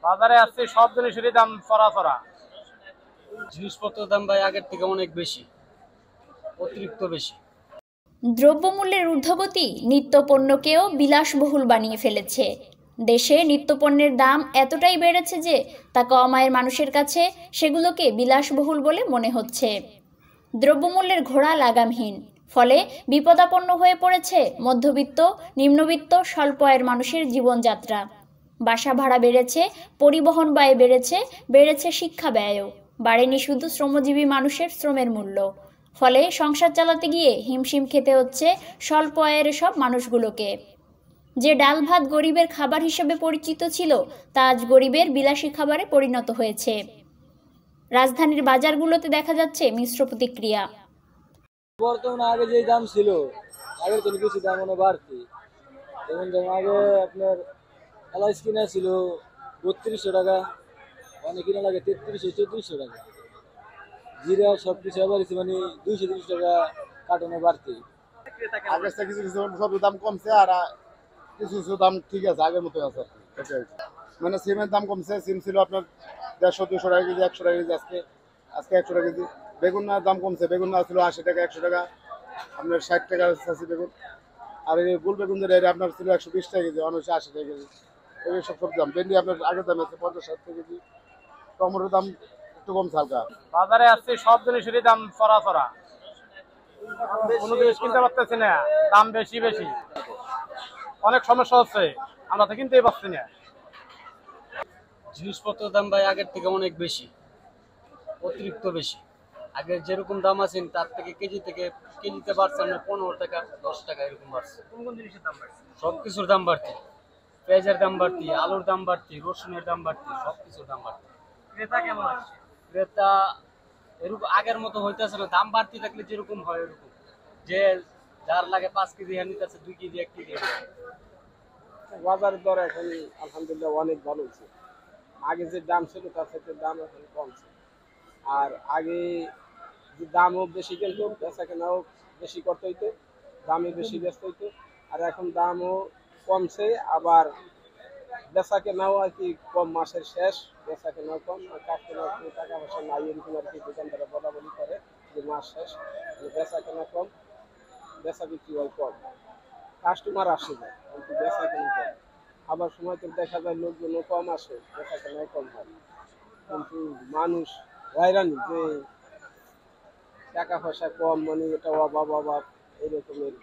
বাজারে আসছে সব জিনিসেরই দাম চড়া। জিনিসপত্রের দাম ভাই আগের থেকে অনেক বেশি, অতিরিক্ত বেশি। দ্রব্যমূল্যের ঊর্ধ্বগতি নিত্যপণ্যকেও বিলাসবহুল বানিয়ে ফেলেছে। দেশে নিত্যপণ্যের দাম এতটাই বেড়েছে যে তা কম আয়ের মানুষের কাছে সেগুলোকে বিলাসবহুল বলে মনে হচ্ছে। দ্রব্যমূল্যের ঘোড়া লাগামহীন, ফলে বিপদাপন্ন হয়ে পড়েছে মধ্যবিত্ত, নিম্নবিত্ত, স্বল্প আয়ের মানুষের জীবনযাত্রা। বাসা ভাড়া বেড়েছে, পরিবহন ব্যয় বেড়েছে শিক্ষা ব্যয়ও। বাড়েনি শুধু শ্রমজীবী মানুষের শ্রমের মূল্য। ফলে সংসার চালাতে গিয়ে হিমশিম খেতে হচ্ছে স্বল্প আয়ের সব মানুষগুলোকে। যে ডাল ভাত গরিবের খাবার হিসেবে পরিচিত ছিল, তা আজ গরিবের বিলাসী খাবারে পরিণত হয়েছে। রাজধানীর বাজারগুলোতে দেখা যাচ্ছে মিশ্র প্রতিক্রিয়া। বর্তমানে আগে যে দাম ছিল, আগের থেকে কিছু দাম মনে বাড়তি। যেমন আগে আপনার এলাইচ কিনা ছিল 3200 টাকা, মানে কিনা লাগে 3300-3400 টাকা। জিরা সব কিছু আবার মানে 230 টাকা কার্টনে বাড়তি। আগের থেকে কিছু কিছু সব দাম কমছে, আর কিছু কিছু দাম ঠিক আছে, আগের মতো আছে আর কি। এটাই। মানে সিমের দাম কমছে, সিম ছিল আপনার 150-200 টাকা কেজি, 100 টাকা কেজি, আজকে আজকে 100 টাকা কেজি। বেগুনের দাম কমছে, বেগুন না ছিল 80 টাকা, 100 টাকা, আপনার 60 টাকা আছে বেগুন। আর এই গোল বেগুন যেটা আপনার ছিল 120 টাকা কেজি, অনেক 80 টাকা কেজি। এই সব সব দাম। ভেন্ডি আপনার আগের দাম আছে 50-60 টাকা কেজি। টমেটোর দাম একটু কমছে হালকা। বাজারে আসছে সব জিনিসেরই দাম চড়া। কোনো জিনিস কিনতে পারতেছি না, দাম বেশি। অনেক সমস্যা হচ্ছে, আমরা তো কিনতেই পারছি না। জিনিসপত্রের দাম ভাই আগের থেকে অনেক বেশি, অতিরিক্ত বেশি। আগে যেরকম দাম আছে তার থেকে কেজিতে বাড়ছে আমরা 15 টাকা 10 টাকা এরকম বাড়ছে। কোন জিনিসের দাম বাড়ছে? সবকিছুর দাম বাড়তি, পেঁয়াজের দাম বাড়তি, আলুর দাম বাড়তি, রসুনের দাম বাড়তি, সবকিছুর দাম বাড়তি। ক্রেতা কেমন আছে? ক্রেতা এরকম আগের মতো হইতেছে না। দাম বাড়তি থাকলে যেরকম হয় এরকম, যে যার লাগে 5 কেজি নিতেছে 2 কেজি 1 কেজি। বাজারের দর এখন আলহামদুলিল্লাহ অনেক ভালো হয়েছে। আগে যে দাম ছিল তার থেকে দাম এখন কমছে। আর আগে যে দামও বেশি, কিন্তু বেচা কেনাও বেশি করতে হইতো, দামে বেশি বেচতে হইতো। আর এখন দামও কমছে, আবার বেচা কেনাও আর কি কম, মাসের শেষ বেচা কেনাও কম, আর কাস্টমার টাকা পয়সা নাই এরকম আর কি দোকানদারা বলা বলি করে যে মাস শেষ, বেচা কেনা কম, বেচা বিক্রি হয় কম, কাস্টমার আসে না কিন্তু বেচা কেনা কম। আবার সময় তো দেখা যায় লোকজনও কম আসে, বেচা কেনাও কম হয়, কিন্তু মানুষ হয়রানি যে টাকা পয়সা কম, মানে এটা অভাব এরকমের।